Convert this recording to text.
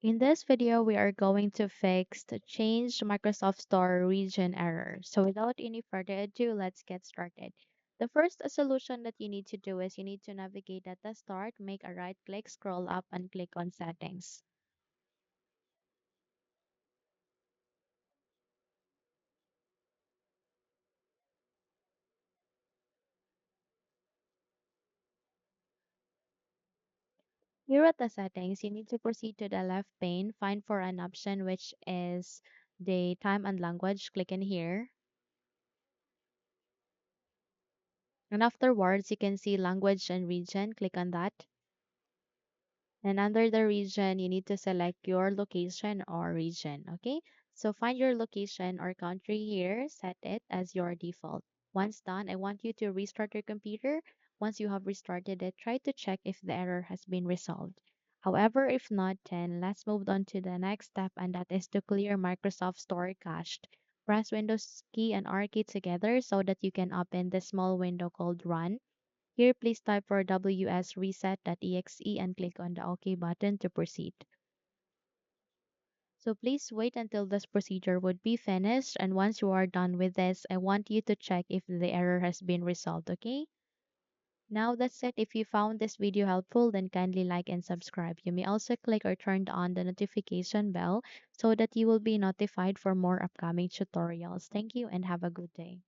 In this video, we are going to fix the change Microsoft Store region error. So without any further ado, let's get started. The first solution that you need to do is you need to navigate at the start, make a right click, scroll up and click on settings. Here at the settings, you need to proceed to the left pane, find for an option which is the time and language, click in here. And afterwards, you can see language and region, click on that. And under the region, you need to select your location or region. Okay. So find your location or country here, set it as your default. Once done, I want you to restart your computer. Once you have restarted it, try to check if the error has been resolved. However, if not, then let's move on to the next step, and that is to clear Microsoft Store cached. Press Windows key and R key together so that you can open the small window called Run. Here, please type for wsreset.exe and click on the OK button to proceed. So please wait until this procedure would be finished, and once you are done with this, I want you to check if the error has been resolved, okay? Now that's it. If you found this video helpful, then kindly like and subscribe. You may also click or turn on the notification bell so that you will be notified for more upcoming tutorials. Thank you and have a good day.